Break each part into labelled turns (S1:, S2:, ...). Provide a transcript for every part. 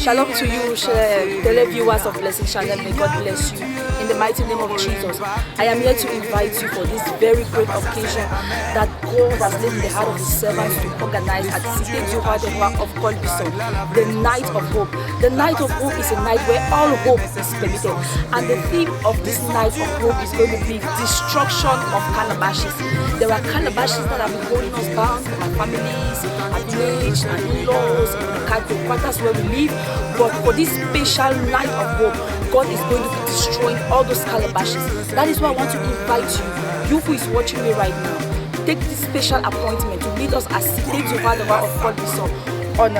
S1: Shalom to you, televiewers of Blessing Channel. May God bless you. In the mighty name of Jesus, I am here to invite you for this very great occasion that God has laid in the heart of His servants to organize at Cité du Roi de Roi of Colbison, the Night of Hope. The Night of Hope is a night where all hope is permitted. And the theme of this Night of Hope is going to be destruction of calabashes. There are calabashes that have been holding us bound from our families, our village, our in-laws, the quarters where we live. But for this special Night of Hope, God is going to be destroying all those calabashes. That is why I want to invite you who is watching me right now, take this special appointment to meet us at Cité du Roi de Roi of Colbison on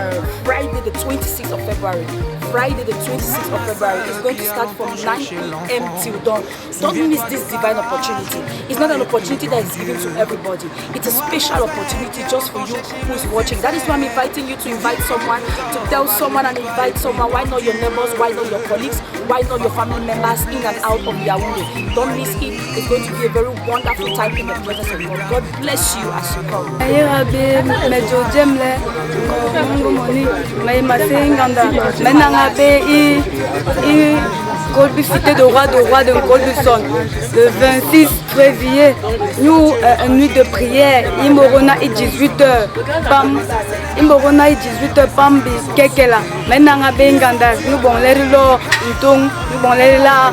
S1: Friday the 26th of February. Friday the 26th of February is going to start from 9 p.m. till dawn. Don't miss this divine opportunity. It's not an opportunity that is given to everybody. It's a special opportunity just for you who is watching. That is why I'm inviting you to invite someone, to tell someone and invite someone. Why not your neighbors? Why not your colleagues? Why not your family members in and out of Yaoundé? Don't miss it. It's going to be a very wonderful time in the presence of God. God bless you as you come.
S2: Cité de Roi de Colbison, le 26 février, nous, une nuit de prière, il morona et 18h, pam, il morona et 18h, pam, kekela, maintenant à Benganda, nous bon l'air là, nous bon l'air là,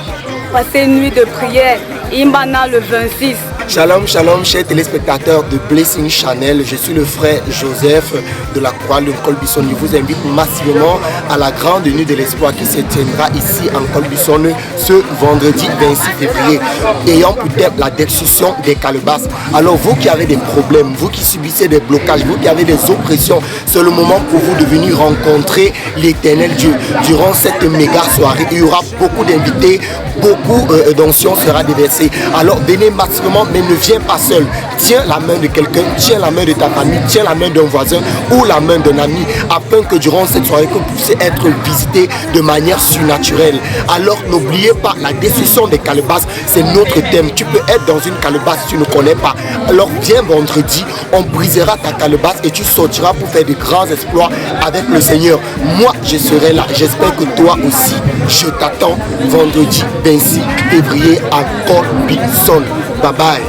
S2: passer une nuit de prière, Imbana le 26.
S3: Shalom, shalom, chers téléspectateurs de Blessing Channel. Je suis le frère Joseph de la Croix de Colbison. Je vous invite massivement à la grande nuit de l'espoir qui se tiendra ici en Colbison ce vendredi 26 février. Ayant peut-être la destruction des calebasses. Alors vous qui avez des problèmes, vous qui subissez des blocages, vous qui avez des oppressions, c'est le moment pour vous de venir rencontrer l'éternel Dieu. Durant cette méga soirée, il y aura beaucoup d'invités, beaucoup d'onction sera déversée. Alors venez massivement, mais ne viens pas seul. Tiens la main de quelqu'un, tiens la main de ta famille, tiens la main d'un voisin ou la main d'un ami, afin que durant cette soirée, que vous puissiez être visité de manière surnaturelle. Alors n'oubliez pas, la destruction des calebasses, c'est notre thème. Tu peux être dans une calebasse si tu ne connais pas. Alors viens vendredi, on brisera ta calebasse et tu sortiras pour faire de grands exploits avec le Seigneur. Moi, je serai là. J'espère que toi aussi. Je t'attends vendredi 26 février à Colbison. Bye bye.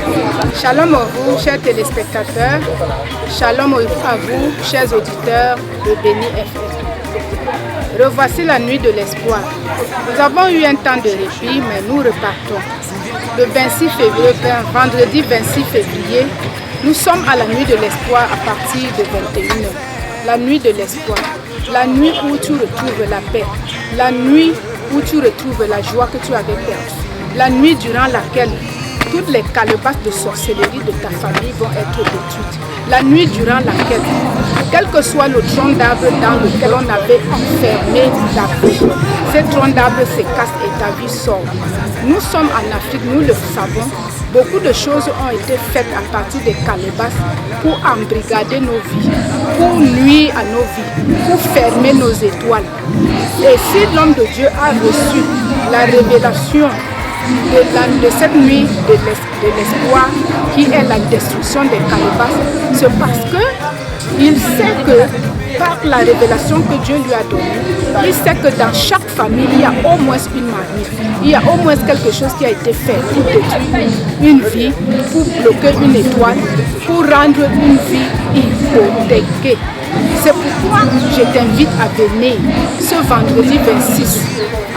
S4: Shalom à vous, chers téléspectateurs. Shalom à vous, chers auditeurs de Béni FM. Revoici la nuit de l'espoir. Nous avons eu un temps de répit, mais nous repartons. Le 26 février, vendredi 26 février, nous sommes à la nuit de l'espoir à partir de 21h. La nuit de l'espoir. La nuit où tu retrouves la paix. La nuit où tu retrouves la joie que tu avais perdue. La nuit durant laquelle toutes les calebasses de sorcellerie de ta famille vont être détruites. La nuit durant laquelle, quel que soit le tronc d'arbre dans lequel on avait enfermé ta vie, ce tronc d'arbre se casse et ta vie sort. Nous sommes en Afrique, nous le savons. Beaucoup de choses ont été faites à partir des calebasses pour embrigader nos vies, pour nuire à nos vies, pour fermer nos étoiles. Et si l'homme de Dieu a reçu la révélation de cette nuit de l'espoir qui est la destruction des calebasses, c'est parce qu'il sait que par la révélation que Dieu lui a donnée, il sait que dans chaque famille, il y a au moins une manif, il y a au moins quelque chose qui a été fait pour détruire une vie, pour bloquer une étoile, pour rendre une vie hypothéquée. C'est pourquoi je t'invite à venir ce vendredi 26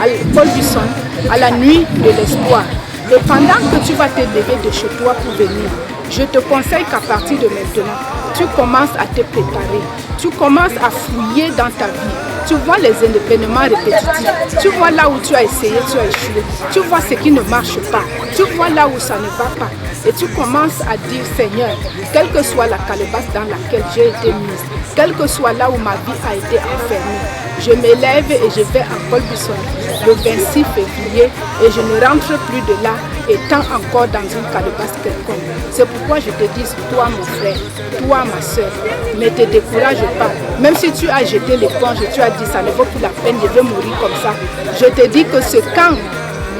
S4: à Colbison, à la nuit de l'espoir. Et pendant que tu vas te lever de chez toi pour venir, je te conseille qu'à partir de maintenant, tu commences à te préparer. Tu commences à fouiller dans ta vie. Tu vois les événements répétitifs. Tu vois là où tu as essayé, tu as échoué. Tu vois ce qui ne marche pas. Tu vois là où ça ne va pas. Et tu commences à dire, Seigneur, quelle que soit la calebasse dans laquelle j'ai été mise, quel que soit là où ma vie a été enfermée, je m'élève et je vais à Colbison le 26 février et je ne rentre plus de là étant encore dans une calebasse quelconque. C'est pourquoi je te dis, toi mon frère, toi ma soeur, ne te décourage pas. Même si tu as jeté l'éponge et tu as dit ça ne vaut plus la peine, je vais mourir comme ça. Je te dis que ce camp,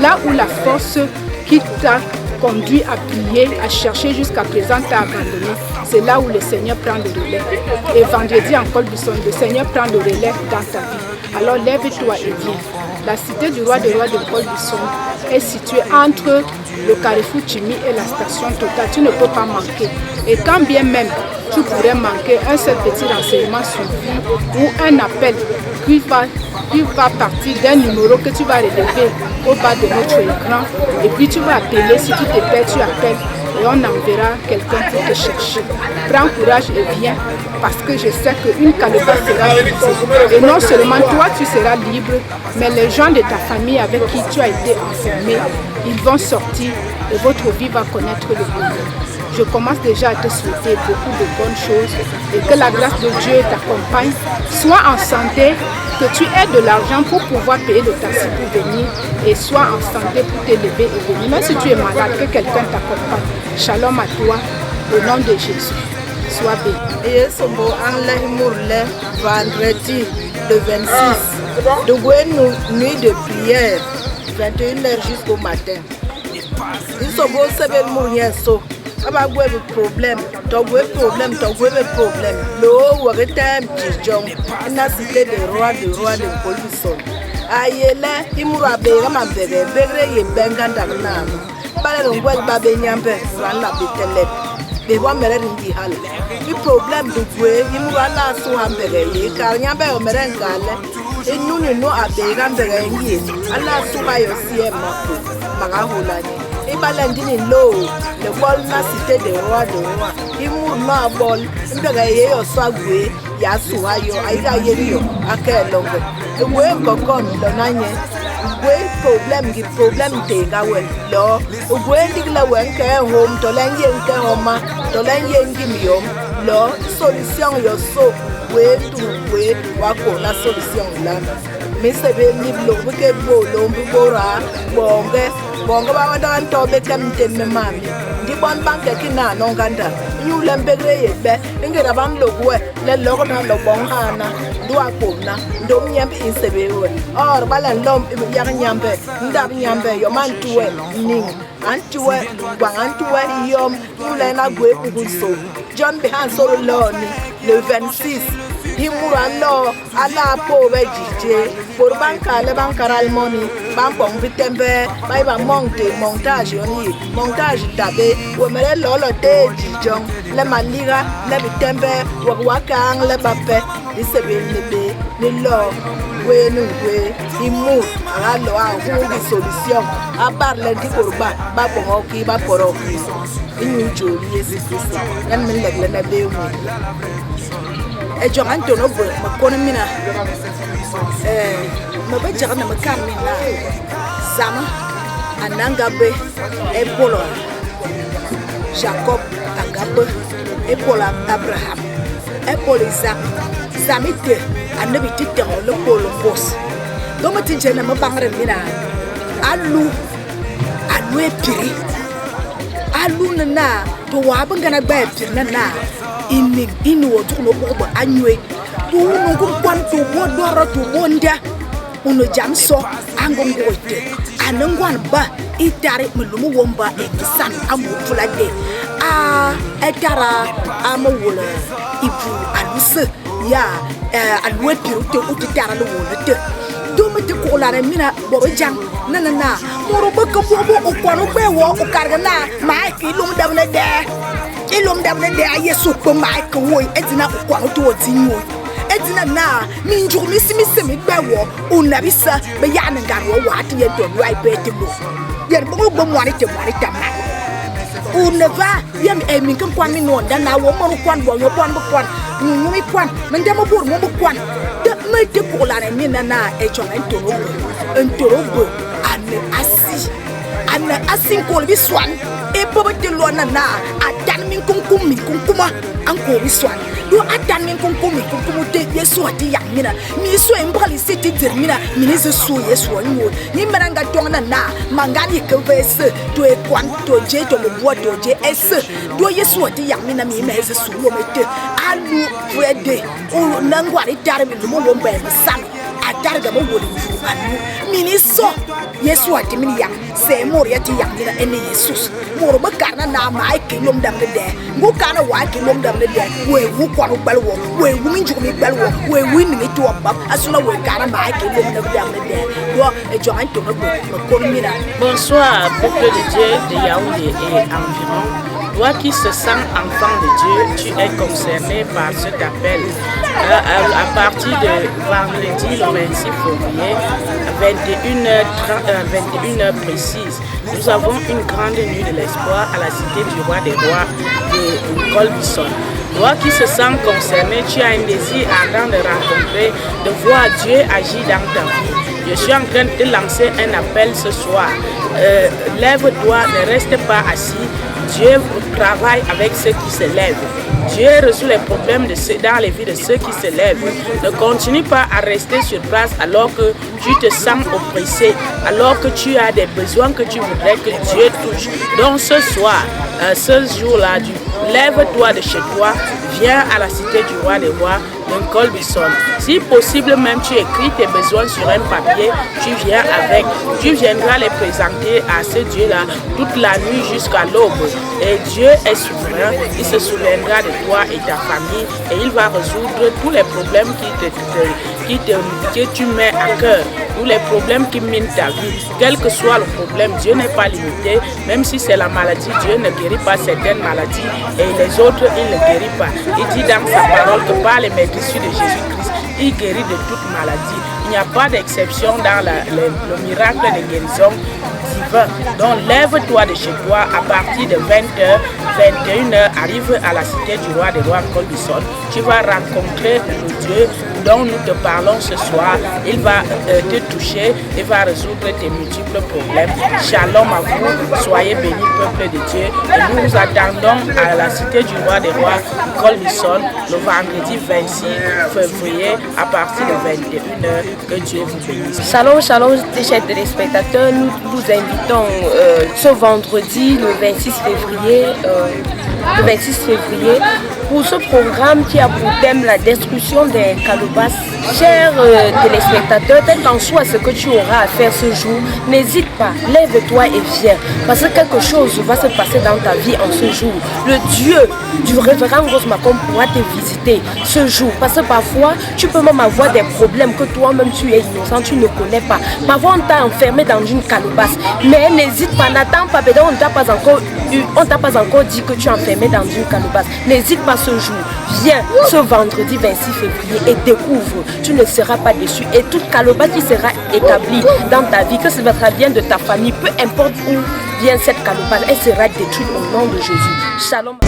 S4: là où la force qui t'a conduit à prier, à chercher jusqu'à présent t'a abandonné, c'est là où le Seigneur prend le relais. Et vendredi en Colbison, le Seigneur prend le relais dans ta vie. Alors lève-toi et viens. La cité du roi de Colbisson est située entre le carrefour Chimi et la station Total. Tu ne peux pas manquer. Et quand bien même tu pourrais manquer un seul petit renseignement suffit ou un appel qui va partir d'un numéro que tu vas relever au bas de notre écran. Et puis tu vas appeler. Si tu te perds, tu appelles. Et on enverra quelqu'un pour te chercher. Prends courage et viens, parce que je sais qu'une calebasse sera brisée. Et non seulement toi, tu seras libre, mais les gens de ta famille avec qui tu as été enfermé, ils vont sortir et votre vie va connaître le bonheur. Je commence déjà à te souhaiter beaucoup de bonnes choses et que la grâce de Dieu t'accompagne. Sois en santé, que tu aies de l'argent pour pouvoir payer le taxi pour venir et sois en santé pour t'élever et venir. Même si tu es malade, que quelqu'un t'accompagne. Shalom à toi, au nom de Jésus. Sois béni.
S5: Et ce mot en vendredi le 26, de nuit de prière, 21h jusqu'au matin. Il se voit que c'est mourir so. Aba gwe problème, le wagete Dijon, na cité de roi de Colbisson. Ayele imura bega mabebe begre ye benganda na. Bale ngwe babe nyambe la betele. Be wa mere ndi hal. Bi problème du gwe imura la so hambere ye kar nyambe o mere ngale. Enunu no abega mbere ngi. Ala so ba yo sie mako. Maga holani. Ibalendini lo le bol na cité de roi imu na bol mbega ye yo swagwe ya suwayo aiga yeriyo akelongo ewe kokon lo nanye we problem te gawe lo we ndigla we nke home to lenye nke homa to lenye ngimiyo lo solution yo so we wako na solution la mesebe ni blo ke bolo mbora bongo ba dan to be kam temme mami di bon banke kina no ganda ñu lembegre yebe ngera bam logwe le logo na lo bon hana do akona ndom nyambe insebewe or balan lom yar nyambe ndab nyambe yo man tuwe ni antuwe gwa antuwe yom ñu le na gwe kuguso John behan so loni le 26 Himuralo ala po vejije pour banka le bankaral money bankong vitembe bai ba montage oni montage tabe wo mere lolo te jijong le maliga le vitembe wo wakang le bape disebe lebe ni lo we nungwe imu ala a hu solution a parler di korba ba ko ki ba poroki inu joli Yesu Kristo yan men legle na be mu e jonga ntono bo makona mina mabe jagana makamina zama anangabe e polo Jacob angabe e polo Abraham e polo Isaac zamite anabi tite le polo boss do matinje na mabangre mina alu e piri alu na to wabanga ba piri na ini wo tuno ko anywe tu no ko kwanto wo doro to wonda uno jamso angom goite anangwan ba itare mulumu womba ekisan amu fulade etara amawula ipu aluse ya alwe piru te utitara lo wolete do mete ko la mina bo jang na moro ba ko bo o kwano be wo o kargana ma ki lum dabne de ilum dabne de ayesu ko ma ko wo edina ko kwano to tinyo edina na minju misimi mi gbewo unabisa be ya na garwo wa ti ye do right be ti mo yer bo mo mo ni te ma uneva yam e min kan kwan mi no da na wo mo kwan bo yo kwan bo kwan nu mi kwan men dem bo mo bo kwan de me te ko la ne mi na e chon entorobo ane asi ko bi swan e bobo te lo na adan min kunkuma an ko bi swan do adan min kunkuma te Yesu ati ya mina mi so en brali city termina mi se so Yesu anyo ni meranga tongna na mangani ke vese to e kwanto je to le bois to je es do Yesu ati ya mina mi me se so lo mete alu frede o nangwa ri tare mi mo wo mbe sam darga ba wodi fu anu mini so yesu ati mini ya se mor yati ya mina ene yesus mor ba kana na ma ai kilom dam de ngu kana wa kilom dam de we wu kwa gbal wo we wu min jumi gbal wo we wu ni to bab asuna we kana ma ai kilom dam de do e jo an to ko mina.
S6: Bonsoir peuple de Dieu de Yaoundé et environ. Toi qui se sens enfant de Dieu, tu es concerné par cet appel. À partir de vendredi le 26 février, 21h précise, nous avons une grande nuit de l'espoir à la cité du roi des rois de Colbison. Toi qui se sens concerné, tu as un désir ardent de rencontrer, de voir Dieu agir dans ta vie. Je suis en train de lancer un appel ce soir. Lève-toi, ne reste pas assis. Dieu travaille avec ceux qui se lèvent. Dieu résout les problèmes dans les vies de ceux qui se lèvent. Ne continue pas à rester sur place alors que tu te sens oppressé, alors que tu as des besoins que tu voudrais que Dieu touche. Donc ce soir, ce jour-là, lève-toi de chez toi, viens à la cité du roi des rois, de Colbison. Si possible même, tu écris tes besoins sur un papier, tu viens avec. Tu viendras les présenter à ce Dieu-là toute la nuit jusqu'à l'aube. Et Dieu est souverain, il se souviendra de toi et ta famille et il va résoudre tous les problèmes que tu mets à cœur, tous les problèmes qui minent ta vie. Quel que soit le problème, Dieu n'est pas limité. Même si c'est la maladie, Dieu ne guérit pas certaines maladies et les autres, il ne guérit pas. Il dit dans sa parole que par les maîtresses de Jésus-Christ, il guérit de toute maladie. Il n'y a pas d'exception dans le miracle de guérison divin. Donc lève-toi de chez toi à partir de 20h, 21h, arrive à la cité du roi des rois Colbison. Tu vas rencontrer le Dieu dont nous te parlons ce soir. Il va te toucher, il va résoudre tes multiples problèmes. Shalom à vous, soyez bénis peuple de Dieu. Et nous vous attendons à la cité du roi des rois Colbison le vendredi 26 février à partir de 21h. Que Dieu vous bénisse.
S1: Shalom, shalom, chers téléspectateurs. Nous vous invitons ce vendredi, le 26 février, pour ce programme qui a pour thème la destruction des calebasses. Chers téléspectateurs, quel qu'en soit ce que tu auras à faire ce jour, n'hésite pas, lève-toi et viens. Parce que quelque chose va se passer dans ta vie en ce jour. Le Dieu du révérend Rosmacom pourra te visiter ce jour. Parce que parfois, tu peux même avoir des problèmes que toi-même tu es innocent, tu ne connais pas. Parfois, on t'a enfermé dans une calebasse. Mais n'hésite pas, n'attends pas, on ne t'a pas encore dit que tu es enfermé dans une calebasse. N'hésite pas ce jour. Viens ce vendredi 26 février et découvre. Tu ne seras pas déçu. Et toute calebasse qui sera établie dans ta vie, que ce vient de ta famille, peu importe où vient cette calebasse, elle sera détruite au nom de Jésus. Shalom.